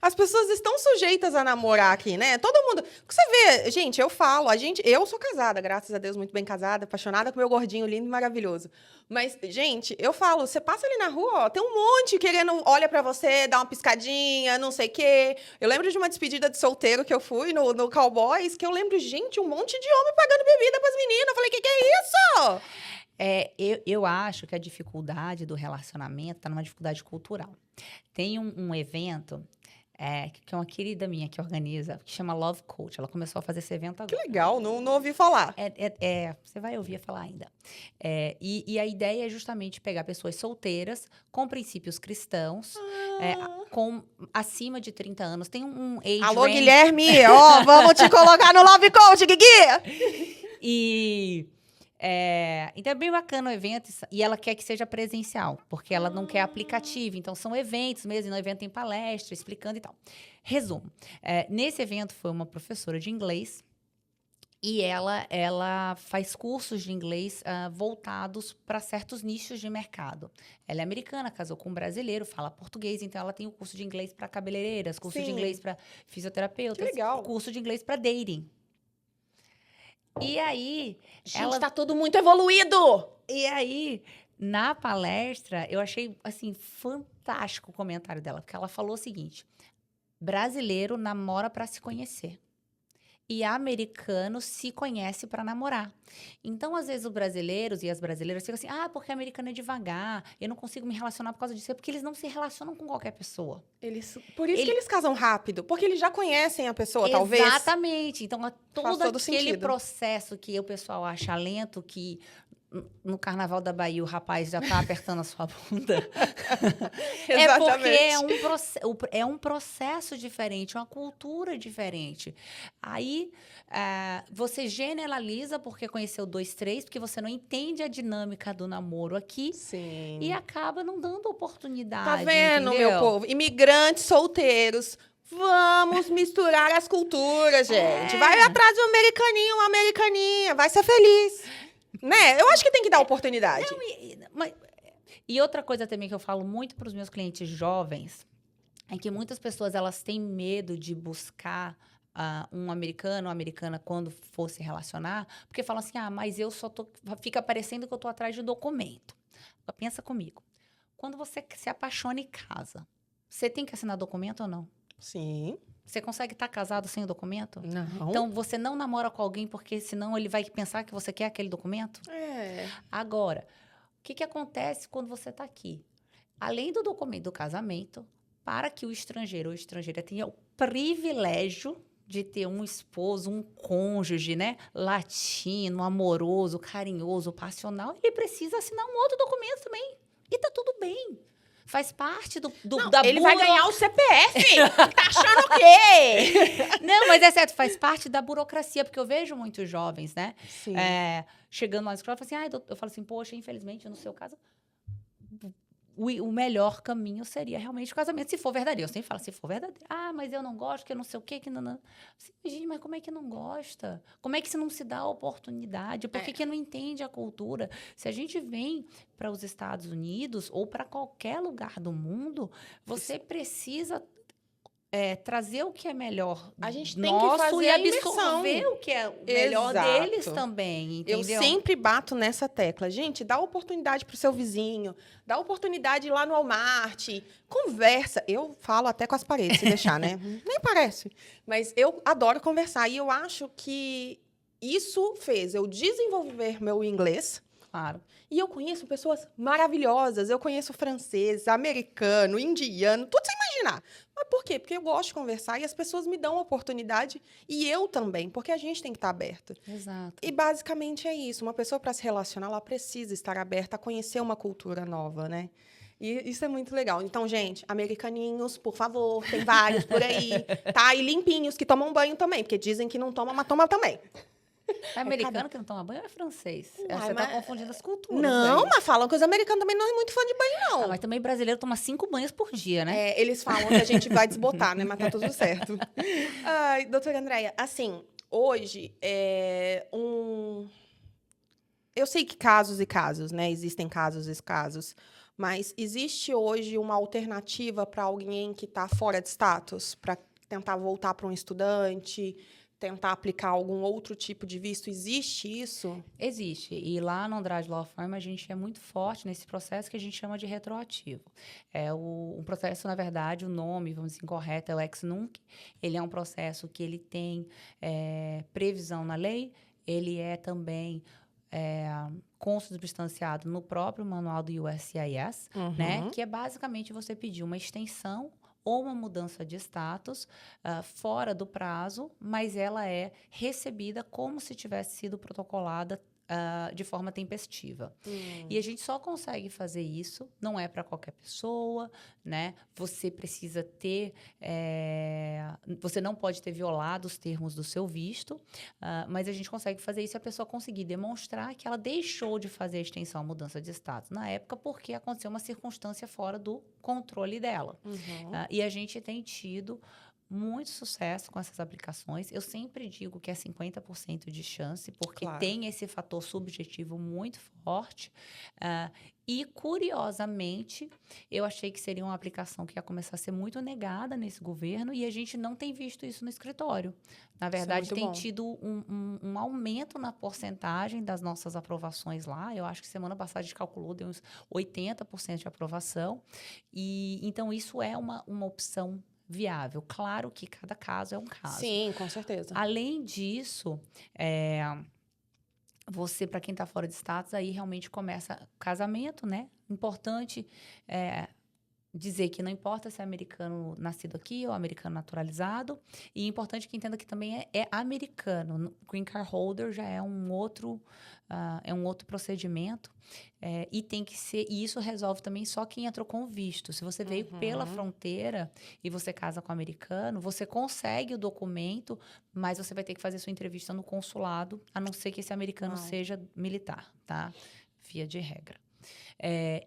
as pessoas estão sujeitas a namorar aqui, né? Todo mundo. Você vê, gente, eu falo, eu sou casada, graças a Deus, muito bem casada, apaixonada com meu gordinho lindo e maravilhoso. Mas, gente, eu falo, você passa ali na rua, ó, tem um monte querendo, olha pra você, dá uma piscadinha, não sei o quê. Eu lembro de uma despedida de solteiro que eu fui no Cowboys, que eu lembro, gente, um monte de homem pagando bebida pras meninas. Eu falei, que é isso? Eu acho que a dificuldade do relacionamento está numa dificuldade cultural. Tem um evento que é uma querida minha que organiza, que chama Love Coach. Ela começou a fazer esse evento Que agora. legal, não ouvi falar. Você vai ouvir falar ainda. E a ideia é justamente pegar pessoas solteiras, com princípios cristãos, com acima de 30 anos. Tem um age Alô, range. Guilherme, ó, vamos te colocar no Love Coach, Guigui! Então é bem bacana o evento e ela quer que seja presencial, porque ela não quer aplicativo. Então são eventos mesmo, e no evento tem palestra, explicando e tal. Resumo, nesse evento foi uma professora de inglês e ela faz cursos de inglês voltados para certos nichos de mercado. Ela é americana, casou com um brasileiro, fala português, então ela tem o curso de inglês para cabeleireiras, curso de Sim. inglês para fisioterapeutas, Que legal. curso de inglês para dating. E aí, Gente, tá tudo muito evoluído! na palestra, eu achei, assim, fantástico o comentário dela, porque ela falou o seguinte: brasileiro namora para se conhecer. E americano se conhece para namorar. Então, às vezes, os brasileiros e as brasileiras ficam assim, porque americano é devagar, eu não consigo me relacionar por causa disso. É porque eles não se relacionam com qualquer pessoa. Por isso que eles casam rápido, porque eles já conhecem a pessoa, talvez. Exatamente. Então, todo todo aquele sentido. processo que o pessoal acha lento, que no Carnaval da Bahia o rapaz já tá apertando a sua bunda. É porque é um processo diferente, uma cultura diferente. Aí, você generaliza porque conheceu 2, 3, porque você não entende a dinâmica do namoro aqui. Sim. E acaba não dando oportunidade, Tá vendo, entendeu? meu povo? Imigrantes solteiros. Vamos misturar as culturas, gente. Vai atrás de um americaninho, uma americaninha. Vai ser feliz. Né? Eu acho que tem que dar oportunidade. E outra coisa também que eu falo muito para os meus clientes jovens é que muitas pessoas elas têm medo de buscar um americano ou americana quando for se relacionar, porque falam assim, mas eu só fica parecendo que eu tô atrás de documento. Pensa comigo. Quando você se apaixona e casa, você tem que assinar documento ou não? Sim. Você consegue estar casado sem o documento? Não. Então, você não namora com alguém porque senão ele vai pensar que você quer aquele documento? Agora, o que acontece quando você está aqui? Além do documento do casamento, para que o estrangeiro ou estrangeira tenha o privilégio de ter um esposo, um cônjuge, né? Latino, amoroso, carinhoso, passional, ele precisa assinar um outro documento também. E tá tudo bem. Faz parte ele vai ganhar o CPF. Tá achando o quê? Não, mas é certo, faz parte da burocracia, porque eu vejo muitos jovens, né? Sim. Chegando lá na escola, eu falo assim, poxa, infelizmente, no seu caso, o melhor caminho seria realmente o casamento, se for verdadeiro. Eu sempre falo, se for verdadeiro. Mas eu não gosto, que eu não sei o quê, que não. Assim, gente, mas como é que não gosta? Como é que se não se dá a oportunidade? Por que não entende a cultura? Se a gente vem para os Estados Unidos ou para qualquer lugar do mundo, você precisa trazer o que é melhor A gente tem que nosso fazer e a imersão. absorver o que é o melhor Exato. deles também, Eu entendeu? sempre bato nessa tecla. Gente, dá oportunidade pro seu vizinho, dá oportunidade lá no Walmart, conversa. Eu falo até com as paredes, se deixar, né? Nem parece. Mas eu adoro conversar e eu acho que isso fez eu desenvolver meu inglês. Claro. E eu conheço pessoas maravilhosas. Eu conheço francês, americano, indiano, tudo sem imaginar. Mas por quê? Porque eu gosto de conversar e as pessoas me dão oportunidade. E eu também, porque a gente tem que estar aberto. Exato. E basicamente é isso. Uma pessoa, para se relacionar, ela precisa estar aberta a conhecer uma cultura nova, né? E isso é muito legal. Então, gente, americaninhos, por favor, tem vários por aí, tá? E limpinhos, que tomam banho também, porque dizem que não toma, mas toma também. É americano que não toma banho ou é francês? Uai, Você tá mas- confundindo as culturas. Não, aí. mas falam que os americanos também não é muito fã de banho, não. Ah, mas também brasileiro toma 5 banhos por dia, né? Eles falam que a gente vai desbotar, né? Mas tá tudo certo. Ai, doutora Andréia, assim, hoje eu sei que casos e casos, né? Existem casos e casos. Mas existe hoje uma alternativa para alguém que está fora de status, para tentar voltar para um estudante, tentar aplicar algum outro tipo de visto? Existe isso? Existe. E lá no Andrade Law Firm, a gente é muito forte nesse processo que a gente chama de retroativo. Um processo, na verdade, o nome, vamos dizer, incorreto, é o ex-nunc. Ele é um processo que ele tem previsão na lei, ele é também consubstanciado no próprio manual do USCIS, né? Que é basicamente você pedir uma extensão ou uma mudança de status fora do prazo, mas ela é recebida como se tivesse sido protocolada de forma tempestiva. E a gente só consegue fazer isso, não é para qualquer pessoa, né? Você precisa ter, você não pode ter violado os termos do seu visto, mas a gente consegue fazer isso se a pessoa conseguir demonstrar que ela deixou de fazer a extensão, a mudança de status na época porque aconteceu uma circunstância fora do controle dela. E a gente tem tido muito sucesso com essas aplicações. Eu sempre digo que é 50% de chance, porque Claro. tem esse fator subjetivo muito forte. E, curiosamente, eu achei que seria uma aplicação que ia começar a ser muito negada nesse governo e a gente não tem visto isso no escritório. Na verdade, tem tido um aumento na porcentagem das nossas aprovações lá. Eu acho que semana passada a gente calculou, deu uns 80% de aprovação. E, então, isso é uma opção viável. Claro que cada caso é um caso. Sim, com certeza. Além disso, você, para quem está fora de status, aí realmente começa casamento, né? Importante dizer que não importa se é americano nascido aqui ou americano naturalizado. E é importante que entenda que também é americano. Green Card Holder já é um outro procedimento. E tem que ser. E isso resolve também só quem entrou com visto. Se você veio pela fronteira e você casa com americano, você consegue o documento, mas você vai ter que fazer sua entrevista no consulado, a não ser que esse americano seja militar, tá? Via de regra.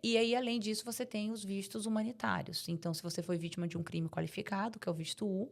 E aí, além disso, você tem os vistos humanitários. Então, se você foi vítima de um crime qualificado, que é o visto U,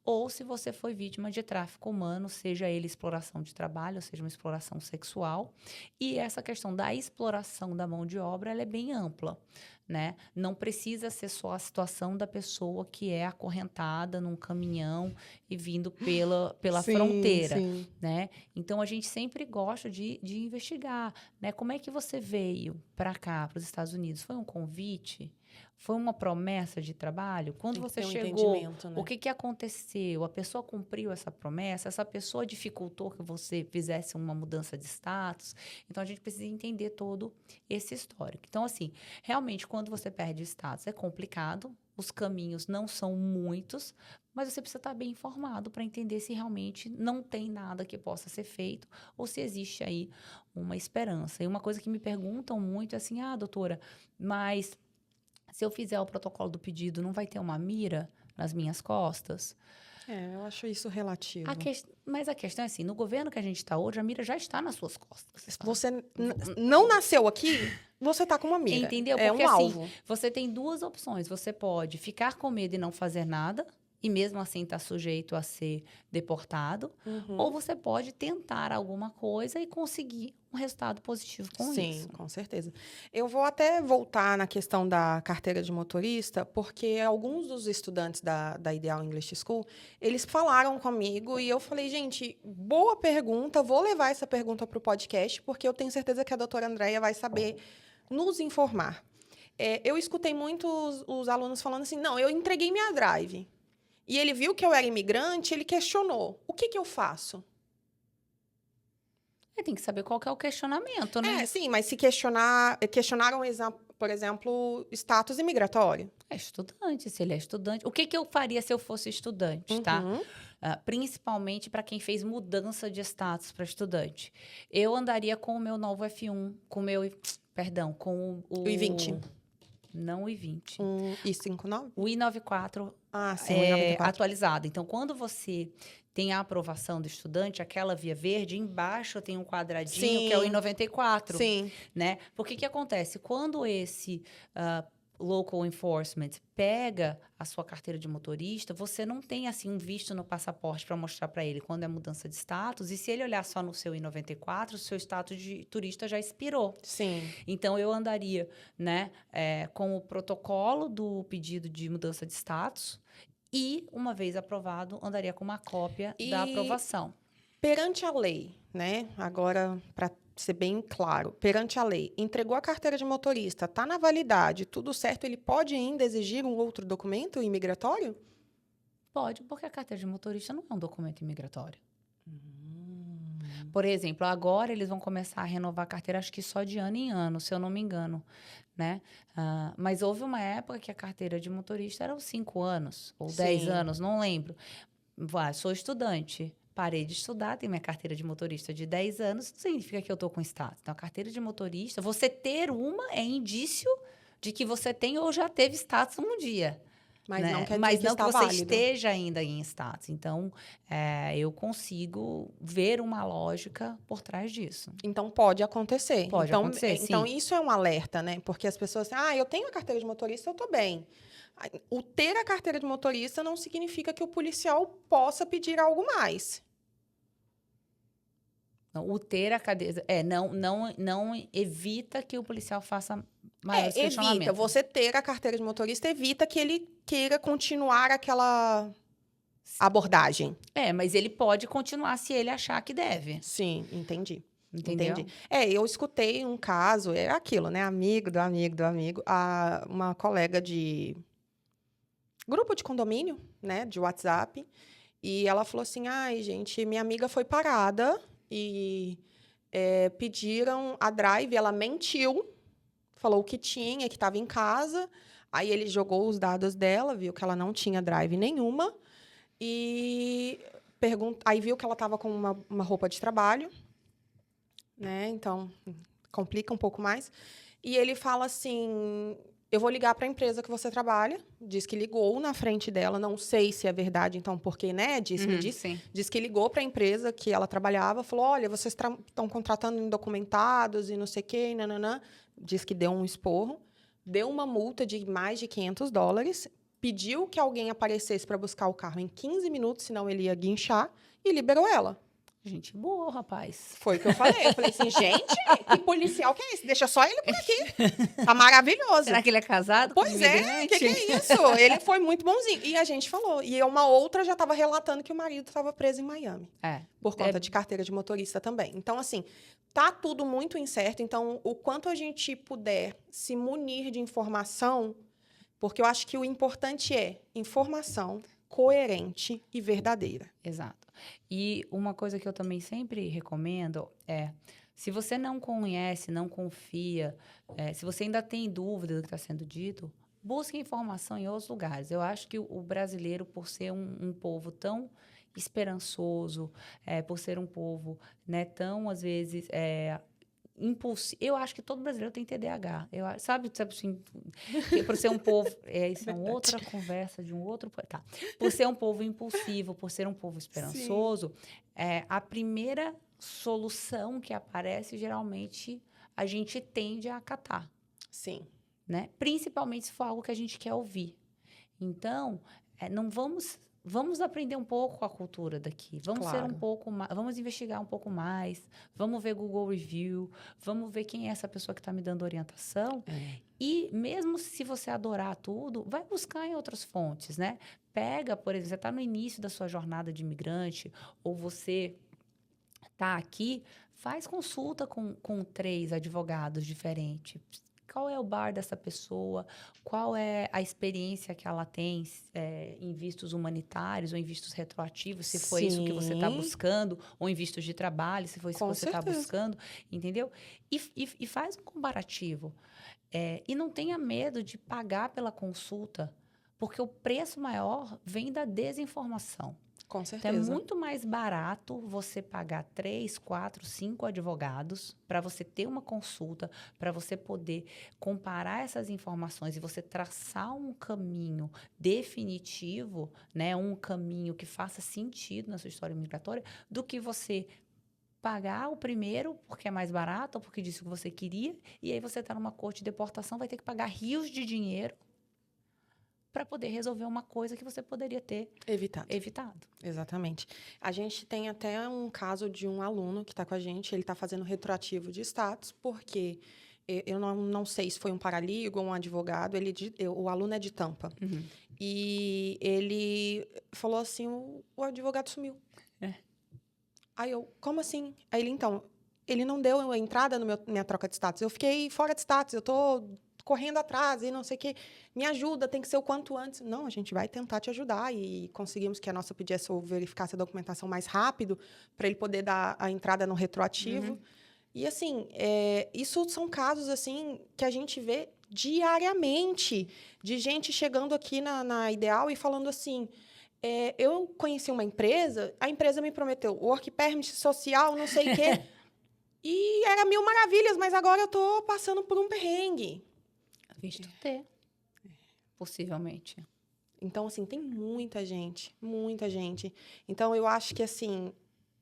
ou se você foi vítima de tráfico humano, seja ele exploração de trabalho, ou seja, uma exploração sexual. E essa questão da exploração da mão de obra, ela é bem ampla, né? Não precisa ser só a situação da pessoa que é acorrentada num caminhão e vindo pela fronteira, né? Então, a gente sempre gosta de investigar, né? Como é que você veio para cá, para os Estados Unidos? Foi um convite? Foi uma promessa de trabalho? Quando você chegou, né? o que aconteceu? A pessoa cumpriu essa promessa? Essa pessoa dificultou que você fizesse uma mudança de status? Então, a gente precisa entender todo esse histórico. Então, assim, realmente, quando você perde status, é complicado. Os caminhos não são muitos, mas você precisa estar bem informado para entender se realmente não tem nada que possa ser feito ou se existe aí uma esperança. E uma coisa que me perguntam muito é assim, doutora, mas se eu fizer o protocolo do pedido, não vai ter uma mira nas minhas costas? Eu acho isso relativo. Mas a questão é assim, no governo que a gente está hoje, a mira já está nas suas costas. Se você não nasceu aqui, você está com uma mira. Entendeu? É Porque um assim, alvo. você tem duas opções. Você pode ficar com medo e não fazer nada, e mesmo assim está sujeito a ser deportado, ou você pode tentar alguma coisa e conseguir um resultado positivo com Sim, isso. com certeza. Eu vou até voltar na questão da carteira de motorista, porque alguns dos estudantes da Ideal English School, eles falaram comigo e eu falei, gente, boa pergunta, vou levar essa pergunta para o podcast, porque eu tenho certeza que a doutora Andréia vai saber nos informar. Eu escutei muitos os alunos falando assim, não, eu entreguei minha drive. E ele viu que eu era imigrante, ele questionou, o que que eu faço? Tem que saber qual que é o questionamento, né? Sim, mas se questionaram, por exemplo, status imigratório. É estudante, se ele é estudante. O que que eu faria se eu fosse estudante, tá? Uhum. Principalmente para quem fez mudança de status para estudante. Eu andaria com o meu novo F1, com o meu, perdão, com o O I-20. Não o I-20. I-59? O I-94 Ah, sim, o I-94. atualizado. Então, quando você tem a aprovação do estudante, aquela via verde, embaixo tem um quadradinho Sim. que é o I-94. Sim. Né? Porque que acontece? Quando esse local enforcement pega a sua carteira de motorista, você não tem assim um visto no passaporte para mostrar para ele quando é mudança de status. E se ele olhar só no seu I-94, o seu status de turista já expirou. Sim. Então, eu andaria, né, com o protocolo do pedido de mudança de status e, uma vez aprovado, andaria com uma cópia da aprovação. Perante a lei, né? Agora, para ser bem claro, perante a lei, entregou a carteira de motorista, está na validade, tudo certo, ele pode ainda exigir um outro documento imigratório? Pode, porque a carteira de motorista não é um documento imigratório. Por exemplo, agora eles vão começar a renovar a carteira, acho que só de ano em ano, se eu não me engano, né? Mas houve uma época que a carteira de motorista era os 5 anos, ou 10 anos, não lembro. Sou estudante, parei de estudar, tenho minha carteira de motorista de 10 anos, não significa que eu estou com status. Então, a carteira de motorista, você ter uma é indício de que você tem ou já teve status um dia. Mas né? não quer dizer Mas que não está que você válido. esteja ainda em status. Então, eu consigo ver uma lógica por trás disso. Então, pode acontecer. Pode acontecer, sim. Então, isso é um alerta, né? Porque as pessoas assim, eu tenho a carteira de motorista, eu estou bem. O ter a carteira de motorista não significa que o policial possa pedir algo mais. O ter a cadeira... não evita que o policial faça maiores questionamentos. Evita. Você ter a carteira de motorista evita que ele queira continuar aquela abordagem. Mas ele pode continuar se ele achar que deve. Sim, entendi. Entendeu? Entendi. Eu escutei um caso, é aquilo, né? Amigo do amigo do amigo. Uma colega de grupo de condomínio, né? De WhatsApp. E ela falou assim, gente, minha amiga foi parada e pediram a drive, ela mentiu, falou o que tinha, que estava em casa. Aí ele jogou os dados dela, viu que ela não tinha drive nenhuma. E aí viu que ela estava com uma roupa de trabalho, né? Então, complica um pouco mais. E ele fala assim, eu vou ligar para a empresa que você trabalha. Diz que ligou na frente dela, não sei se é verdade, então, porque, né? Diz que ligou para a empresa que ela trabalhava, falou, olha, vocês estão contratando indocumentados e não sei o quê, nananã. Diz que deu um esporro, deu uma multa de mais de $500, pediu que alguém aparecesse para buscar o carro em 15 minutos, senão ele ia guinchar, e liberou ela. Gente boa, rapaz. Foi o que eu falei. Eu falei assim, gente, que policial que é esse? Deixa só ele por aqui. Tá maravilhoso. Será que ele é casado? Pois é, que é isso? Ele foi muito bonzinho. E a gente falou. E uma outra já estava relatando que o marido estava preso em Miami. Por conta de carteira de motorista também. Então, assim, tá tudo muito incerto. Então, o quanto a gente puder se munir de informação, porque eu acho que o importante é informação coerente e verdadeira. Exato. E uma coisa que eu também sempre recomendo se você não conhece, não confia, se você ainda tem dúvida do que está sendo dito, busque informação em outros lugares. Eu acho que o brasileiro, por ser um povo tão esperançoso, por ser um povo, né, tão, às vezes, impulsivo. Eu acho que todo brasileiro tem TDAH. Sabe assim, por ser um povo... isso é outra conversa de um outro... Tá. Por ser um povo impulsivo, por ser um povo esperançoso, a primeira solução que aparece, geralmente, a gente tende a acatar. Sim. Né? Principalmente se for algo que a gente quer ouvir. Então, não vamos vamos aprender um pouco com a cultura daqui. Vamos ser Claro. um pouco mais, vamos investigar um pouco mais. Vamos ver Google Review. Vamos ver quem é essa pessoa que está me dando orientação. E mesmo se você adorar tudo, vai buscar em outras fontes, né? Pega, por exemplo, você está no início da sua jornada de imigrante, ou você está aqui, faz consulta com 3 advogados diferentes. Qual é o bar dessa pessoa? Qual é a experiência que ela tem em vistos humanitários ou em vistos retroativos, se foi isso que você está Sim. buscando, ou em vistos de trabalho, se foi isso Com que você está certeza. buscando, entendeu? E faz um comparativo. E não tenha medo de pagar pela consulta, porque o preço maior vem da desinformação. Com Então, é certeza. muito mais barato você pagar 3, 4, 5 advogados para você ter uma consulta, para você poder comparar essas informações e você traçar um caminho definitivo, né, um caminho que faça sentido na sua história migratória, do que você pagar o primeiro porque é mais barato ou porque disse o que você queria, e aí você está numa corte de deportação, vai ter que pagar rios de dinheiro para poder resolver uma coisa que você poderia ter evitado. Exatamente. A gente tem até um caso de um aluno que está com a gente, ele está fazendo retroativo de status, porque eu não sei se foi um paralegal ou um advogado, o aluno é de Tampa. Uhum. E ele falou assim, o advogado sumiu. Aí eu, como assim? Aí ele, então, ele não deu a entrada na minha troca de status. Eu fiquei fora de status, eu estou correndo atrás e não sei o quê. Me ajuda, tem que ser o quanto antes. Não, a gente vai tentar te ajudar. E conseguimos que a nossa PDSO verificasse a documentação mais rápido para ele poder dar a entrada no retroativo. E, assim, isso são casos assim que a gente vê diariamente de gente chegando aqui na Ideal e falando assim... eu conheci uma empresa, a empresa me prometeu work permit social, não sei o quê. E era 1000 maravilhas, mas agora eu estou passando por um perrengue. Visto ter. Possivelmente. Então, assim, tem muita gente, muita gente. Então, eu acho que, assim,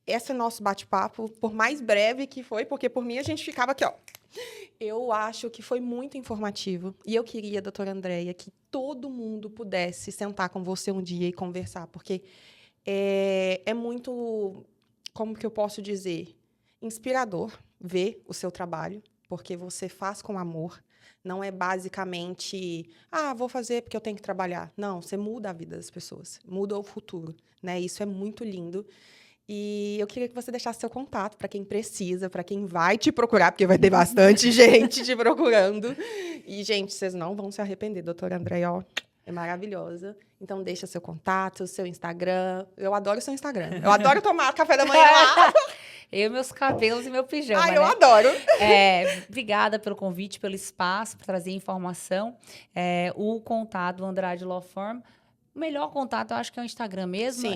esse nosso bate-papo, por mais breve que foi, porque por mim a gente ficava aqui, ó. Eu acho que foi muito informativo. E eu queria, doutora Andréia, que todo mundo pudesse sentar com você um dia e conversar, porque é muito, como que eu posso dizer, inspirador ver o seu trabalho, porque você faz com amor. Não é basicamente, vou fazer porque eu tenho que trabalhar. Não, você muda a vida das pessoas, muda o futuro, né? Isso é muito lindo. E eu queria que você deixasse seu contato para quem precisa, para quem vai te procurar, porque vai ter bastante gente te procurando. E, gente, vocês não vão se arrepender. Doutora Andréia, ó, é maravilhosa. Então, deixa seu contato, seu Instagram. Eu adoro o seu Instagram. Eu adoro tomar café da manhã lá. Eu, meus cabelos e meu pijama, Eu adoro. Obrigada pelo convite, pelo espaço, para trazer informação. O contato Andrade Law Firm, o melhor contato, eu acho que é o Instagram mesmo, Sim.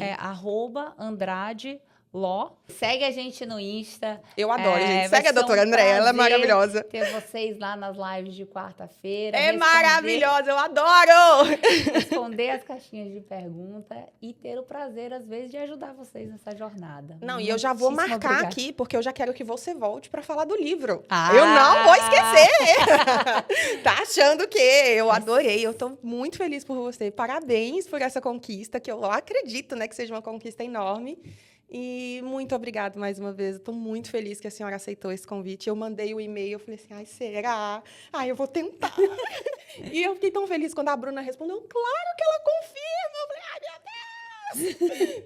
@Andrade Law. Segue a gente no Insta. Eu adoro, gente. Vai Segue a ser um doutora Andréia, ela é prazer maravilhosa. ter vocês lá nas lives de quarta-feira. É maravilhosa, eu adoro! Responder as caixinhas de pergunta e ter o prazer, às vezes, de ajudar vocês nessa jornada. Não, e eu já vou Muitíssimo marcar obrigada. aqui, porque eu já quero que você volte para falar do livro. Eu não vou esquecer! Tá achando que eu adorei, eu tô muito feliz por você. Parabéns por essa conquista, que eu acredito, né, que seja uma conquista enorme. E muito obrigada mais uma vez. Eu tô muito feliz que a senhora aceitou esse convite. Eu mandei o e-mail, eu falei assim, será? Eu vou tentar. E eu fiquei tão feliz quando a Bruna respondeu, claro que ela confirma. Eu falei, meu Deus!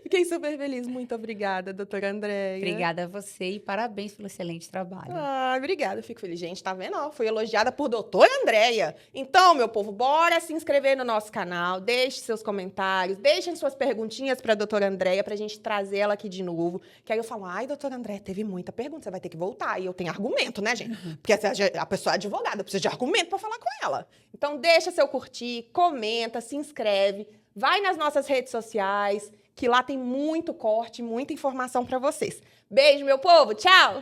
Fiquei super feliz. Muito obrigada, doutora Andréia. Obrigada a você e parabéns pelo excelente trabalho. Obrigada, fico feliz. Gente, tá vendo? Fui elogiada por doutora Andréia. Então, meu povo, bora se inscrever no nosso canal, deixe seus comentários, deixem suas perguntinhas para a doutora Andréia, pra gente trazer ela aqui de novo. Que aí eu falo, doutora Andréia, teve muita pergunta, você vai ter que voltar. E eu tenho argumento, né, gente? Porque a pessoa é advogada, precisa de argumento para falar com ela. Então, deixa seu curtir, comenta, se inscreve, vai nas nossas redes sociais, que lá tem muito corte, muita informação para vocês. Beijo, meu povo. Tchau!